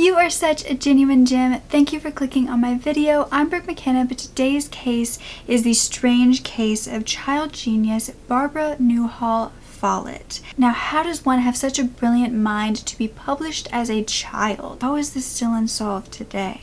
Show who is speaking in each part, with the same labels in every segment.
Speaker 1: You are such a genuine gem. Thank you for clicking on my video. I'm Brooke McKenna, but today's case is the strange case of child genius Barbara Newhall Follett. Now, how does one have such a brilliant mind to be published as a child? How is this still unsolved today?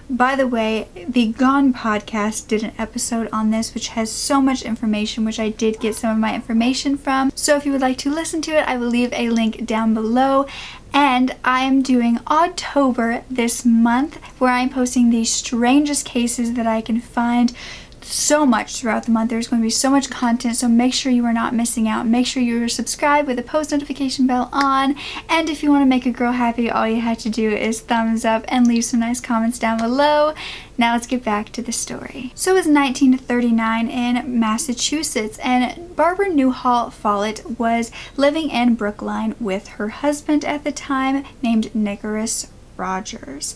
Speaker 1: By the way, the Gone podcast did an episode on this which has so much information, which I did get some of my information from. So if you would like to listen to it, I will leave a link down below. And I am doing ODDtober this month, where I'm posting the strangest cases that I can find. So much throughout the month. There's going to be so much content, so make sure you are not missing out. Make sure you're subscribed with the post notification bell on, and if you want to make a girl happy, all you have to do is thumbs up and leave some nice comments down below. Now let's get back to the story. So it was 1939 in Massachusetts, and Barbara Newhall Follett was living in Brookline with her husband at the time, named Nicholas Rogers.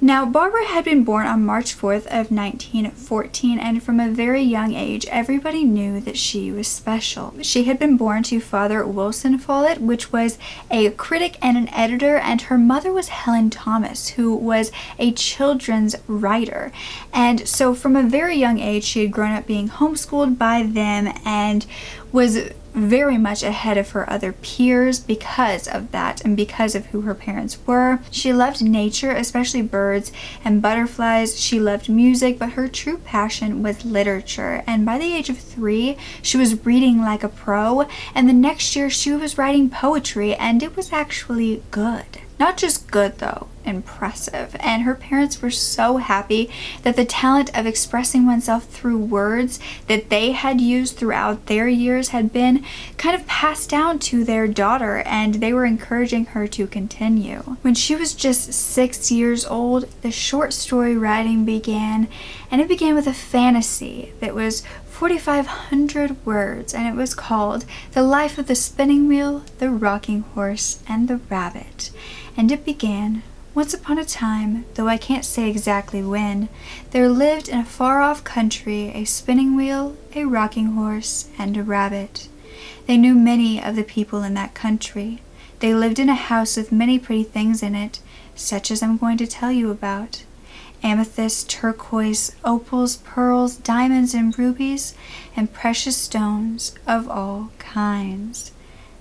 Speaker 1: Now, Barbara had been born on March 4th of 1914, and from a very young age, everybody knew that she was special. She had been born to Father Wilson Follett, which was a critic and an editor, and her mother was Helen Thomas, who was a children's writer. And so from a very young age, she had grown up being homeschooled by them and was very much ahead of her other peers because of that and because of who her parents were. She loved nature, especially birds and butterflies. She loved music, but her true passion was literature. And by the age of 3, she was reading like a pro, and the next year she was writing poetry, and it was actually good. Not just good though, impressive. And her parents were so happy that the talent of expressing oneself through words that they had used throughout their years had been kind of passed down to their daughter, and they were encouraging her to continue. When she was just 6 years old, the short story writing began, and it began with a fantasy that was 4,500 words, and it was called The Life of the Spinning Wheel, the Rocking Horse, and the Rabbit. And it began, once upon a time, though I can't say exactly when, there lived in a far-off country a spinning wheel, a rocking horse, and a rabbit. They knew many of the people in that country. They lived in a house with many pretty things in it, such as I'm going to tell you about. Amethyst, turquoise, opals, pearls, diamonds, and rubies, and precious stones of all kinds.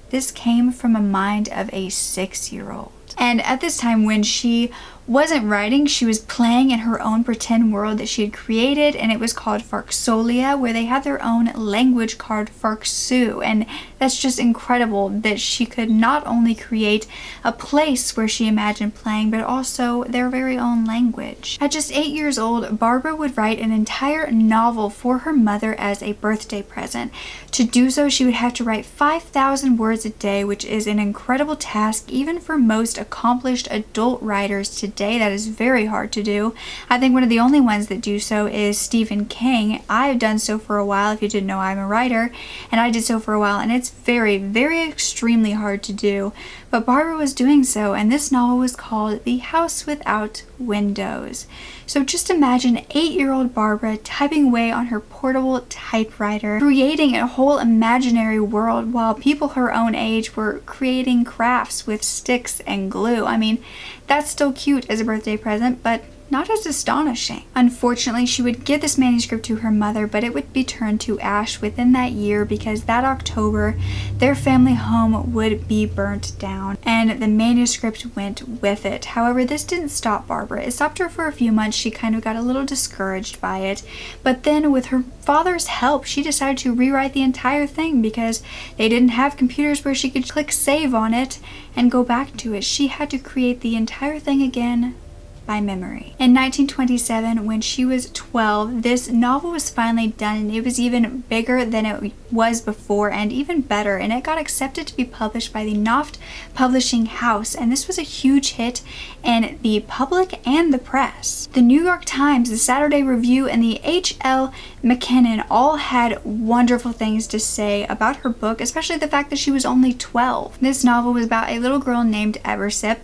Speaker 1: This came from a mind of a 6-year-old. And at this time, when she wasn't writing, she was playing in her own pretend world that she had created, and it was called Farksolia, where they had their own language called Farksu. And that's just incredible that she could not only create a place where she imagined playing, but also their very own language. At just 8 years old, Barbara would write an entire novel for her mother as a birthday present. To do so, she would have to write 5,000 words a day, which is an incredible task even for most accomplished adult writers today. That is very hard to do. I think one of the only ones that do so is Stephen King. I've done so for a while. If you didn't know, I'm a writer, and I did so for a while, and it's very, very extremely hard to do. But Barbara was doing so, and this novel was called The House Without Windows. So just imagine 8-year-old Barbara typing away on her portable typewriter, creating a whole imaginary world while people her own age were creating crafts with sticks and glue. I mean, that's still cute as a birthday present, but not as astonishing. Unfortunately, she would give this manuscript to her mother, but it would be turned to ash within that year because that October, their family home would be burnt down, and the manuscript went with it. However, this didn't stop Barbara. It stopped her for a few months. She kind of got a little discouraged by it, but then with her father's help, she decided to rewrite the entire thing because they didn't have computers where she could click save on it and go back to it. She had to create the entire thing again by memory. In 1927, when she was 12, this novel was finally done, and it was even bigger than it was before and even better, and it got accepted to be published by the Knopf Publishing House, and this was a huge hit in the public and the press. The New York Times, the Saturday Review, and the H.L. Mackinnon all had wonderful things to say about her book, especially the fact that she was only 12. This novel was about a little girl named Eversip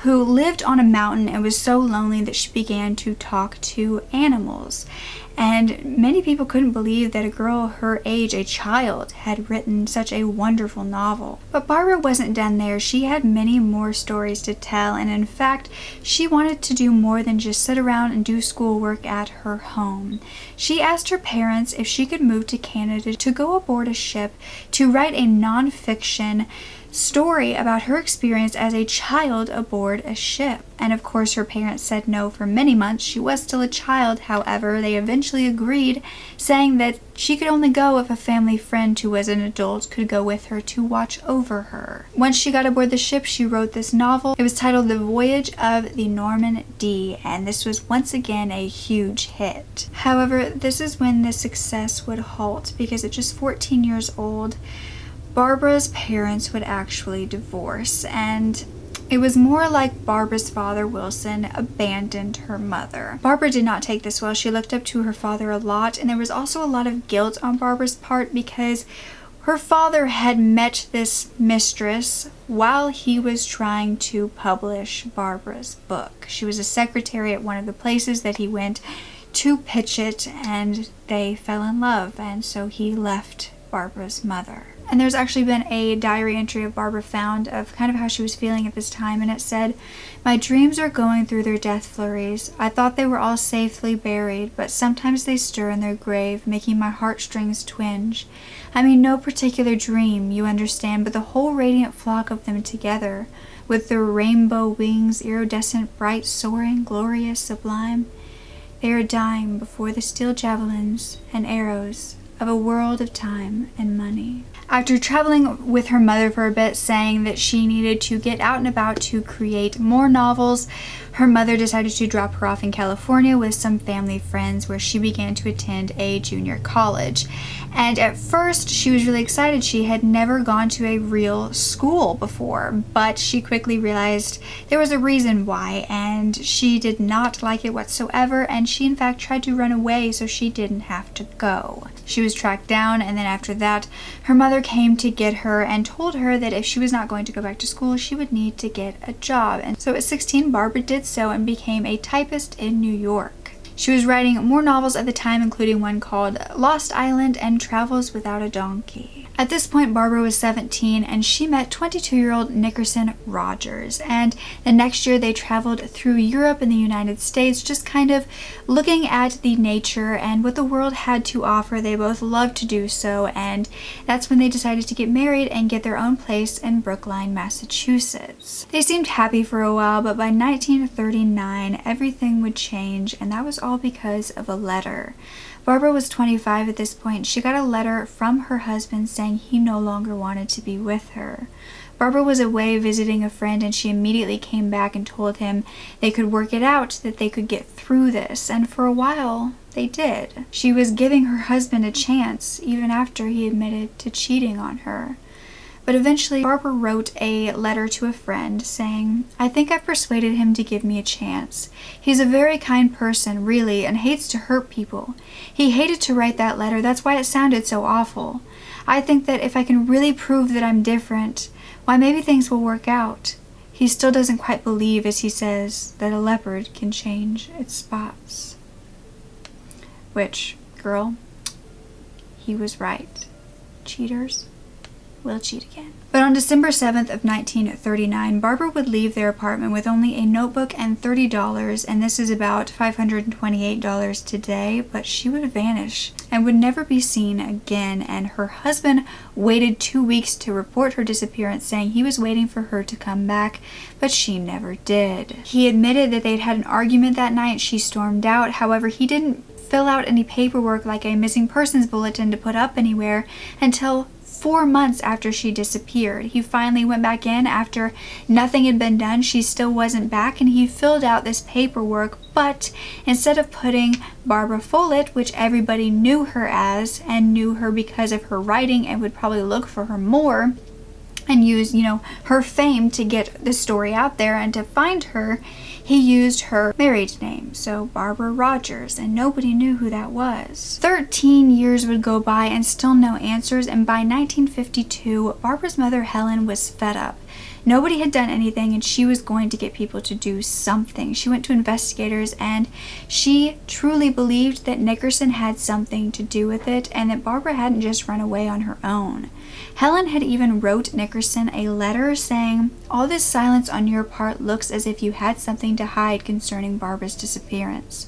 Speaker 1: who lived on a mountain and was so lonely that she began to talk to animals. And many people couldn't believe that a girl her age, a child, had written such a wonderful novel. But Barbara wasn't done there. She had many more stories to tell, and in fact, she wanted to do more than just sit around and do schoolwork at her home. She asked her parents if she could move to Canada to go aboard a ship to write a non-fiction story about her experience as a child aboard a ship. And of course her parents said no for many months. She was still a child, however. They eventually agreed, saying that she could only go if a family friend who was an adult could go with her to watch over her. Once she got aboard the ship, she wrote this novel. It was titled The Voyage of the Norman D, and this was once again a huge hit. However, this is when the success would halt, because at just 14 years old, Barbara's parents would actually divorce, and it was more like Barbara's father, Wilson, abandoned her mother. Barbara did not take this well. She looked up to her father a lot, and there was also a lot of guilt on Barbara's part because her father had met this mistress while he was trying to publish Barbara's book. She was a secretary at one of the places that he went to pitch it, and they fell in love, and so he left Barbara's mother. And there's actually been a diary entry of Barbara found of kind of how she was feeling at this time, and it said, "My dreams are going through their death flurries. I thought they were all safely buried, but sometimes they stir in their grave, making my heartstrings twinge. I mean, no particular dream, you understand, but the whole radiant flock of them together, with their rainbow wings, iridescent, bright, soaring, glorious, sublime. They are dying before the steel javelins and arrows of a world of time and money." After traveling with her mother for a bit, saying that she needed to get out and about to create more novels, her mother decided to drop her off in California with some family friends, where she began to attend a junior college. And at first, she was really excited. She had never gone to a real school before, but she quickly realized there was a reason why, and she did not like it whatsoever, and she in fact tried to run away so she didn't have to go. She was tracked down, and then after that, her mother came to get her and told her that if she was not going to go back to school, she would need to get a job. And so at 16, Barbara did so and became a typist in New York. She was writing more novels at the time, including one called Lost Island and Travels Without a Donkey. At this point, Barbara was 17, and she met 22-year-old Nickerson Rogers, and the next year they traveled through Europe and the United States, just kind of looking at the nature and what the world had to offer. They both loved to do so, and that's when they decided to get married and get their own place in Brookline, Massachusetts. They seemed happy for a while, but by 1939, everything would change, and that was all because of a letter. Barbara was 25 at this point. She got a letter from her husband saying he no longer wanted to be with her. Barbara was away visiting a friend, and she immediately came back and told him they could work it out, that they could get through this, and for a while they did. She was giving her husband a chance, even after he admitted to cheating on her. But eventually, Barbara wrote a letter to a friend saying, "I think I've persuaded him to give me a chance. He's a very kind person, really, and hates to hurt people. He hated to write that letter, that's why it sounded so awful. I think that if I can really prove that I'm different, why, maybe things will work out. He still doesn't quite believe, as he says, that a leopard can change its spots." Which, girl, he was right. Cheaters will cheat again. But on December 7th of 1939, Barbara would leave their apartment with only a notebook and $30, and this is about $528 today, but she would vanish and would never be seen again, and her husband waited 2 weeks to report her disappearance, saying he was waiting for her to come back, but she never did. He admitted that they'd had an argument that night. She stormed out. However, he didn't fill out any paperwork like a missing persons bulletin to put up anywhere until 4 months after she disappeared. He finally went back in after nothing had been done. She still wasn't back, and he filled out this paperwork, but instead of putting Barbara Follett, which everybody knew her as and knew her because of her writing and would probably look for her more and use, her fame to get the story out there and to find her, he used her married name, so Barbara Rogers, and nobody knew who that was. 13 years would go by and still no answers, and by 1952, Barbara's mother Helen was fed up. nobody had done anything and she was going to get people to do something. She went to investigators and she truly believed that Nickerson had something to do with it and that Barbara hadn't just run away on her own. Helen had even wrote Nickerson a letter saying, "All this silence on your part looks as if you had something to hide concerning Barbara's disappearance.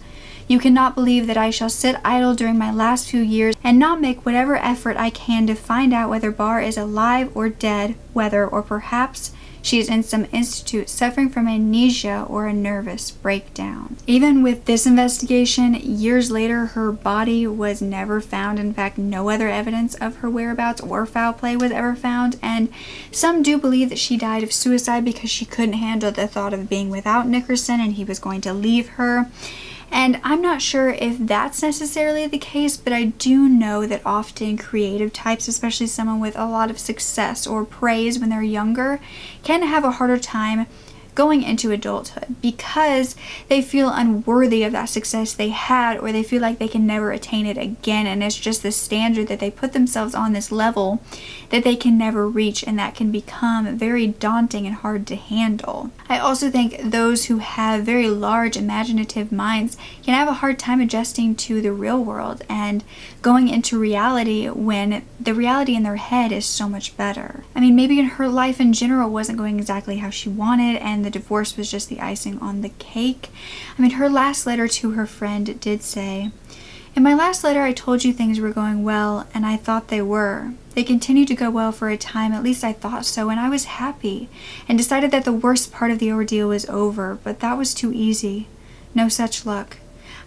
Speaker 1: You cannot believe that I shall sit idle during my last few years and not make whatever effort I can to find out whether Bar is alive or dead, whether, or perhaps, she is in some institute suffering from amnesia or a nervous breakdown." Even with this investigation, years later, her body was never found. In fact, no other evidence of her whereabouts or foul play was ever found, and some do believe that she died of suicide because she couldn't handle the thought of being without Nickerson and he was going to leave her. And I'm not sure if that's necessarily the case, but I do know that often creative types, especially someone with a lot of success or praise when they're younger, can have a harder time going into adulthood because they feel unworthy of that success they had, or they feel like they can never attain it again, and it's just the standard that they put themselves on, this level that they can never reach, and that can become very daunting and hard to handle. I also think those who have very large imaginative minds can have a hard time adjusting to the real world and going into reality when the reality in their head is so much better. I mean, maybe her life in general wasn't going exactly how she wanted, and the divorce was just the icing on the cake. I mean, her last letter to her friend did say, "In my last letter I told you things were going well, and I thought they were. They continued to go well for a time, at least I thought so, and I was happy, and decided that the worst part of the ordeal was over, but that was too easy. No such luck.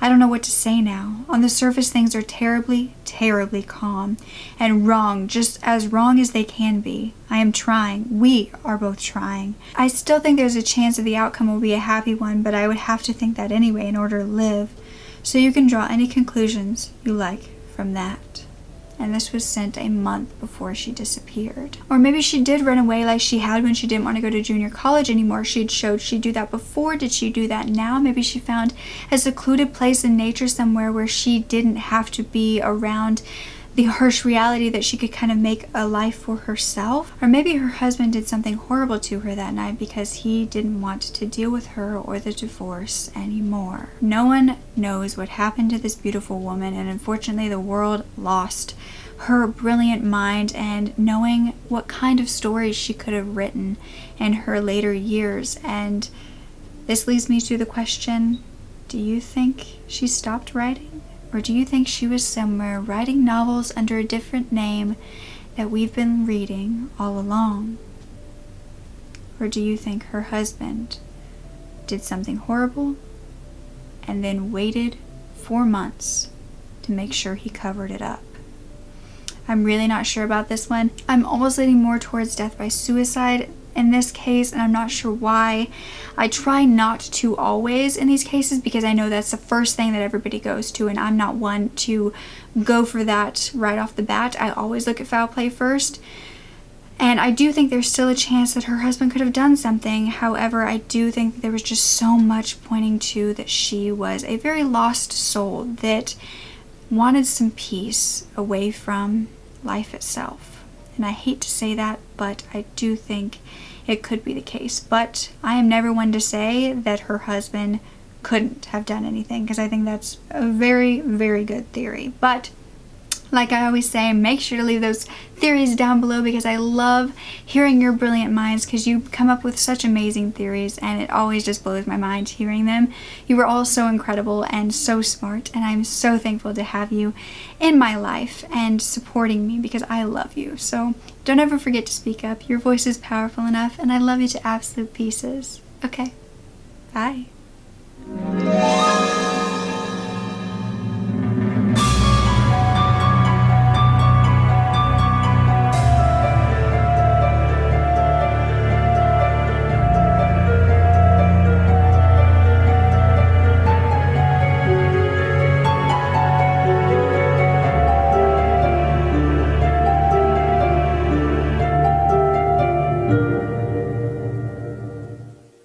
Speaker 1: I don't know what to say now. On the surface things are terribly, terribly calm, and wrong, just as wrong as they can be. I am trying. We are both trying. I still think there's a chance that the outcome will be a happy one, but I would have to think that anyway in order to live. So you can draw any conclusions you like from that." And this was sent a month before she disappeared. Or maybe she did run away like she had when she didn't want to go to junior college anymore. She'd showed she'd do that before. Did she do that now? Maybe she found a secluded place in nature somewhere where she didn't have to be around the harsh reality, that she could kind of make a life for herself. Or maybe her husband did something horrible to her that night because he didn't want to deal with her or the divorce anymore. No one knows what happened to this beautiful woman, and unfortunately the world lost her brilliant mind and knowing what kind of stories she could have written in her later years. And this leads me to the question, do you think she stopped writing? Or do you think she was somewhere writing novels under a different name that we've been reading all along? Or do you think her husband did something horrible and then waited 4 months to make sure he covered it up? I'm really not sure about this one. I'm almost leaning more towards death by suicide in this case, and I'm not sure why. I try not to always in these cases because I know that's the first thing that everybody goes to, and I'm not one to go for that right off the bat. I always look at foul play first. And I do think there's still a chance that her husband could have done something. However, I do think that there was just so much pointing to that she was a very lost soul that wanted some peace away from life itself. And I hate to say that, but I do think it could be the case. But I am never one to say that her husband couldn't have done anything, because I think that's a very, very good theory. But like I always say, make sure to leave those theories down below, because I love hearing your brilliant minds, because you come up with such amazing theories and it always just blows my mind hearing them. You were all so incredible and so smart, and I'm so thankful to have you in my life and supporting me, because I love you. So don't ever forget to speak up. Your voice is powerful enough, and I love you to absolute pieces. Okay, bye.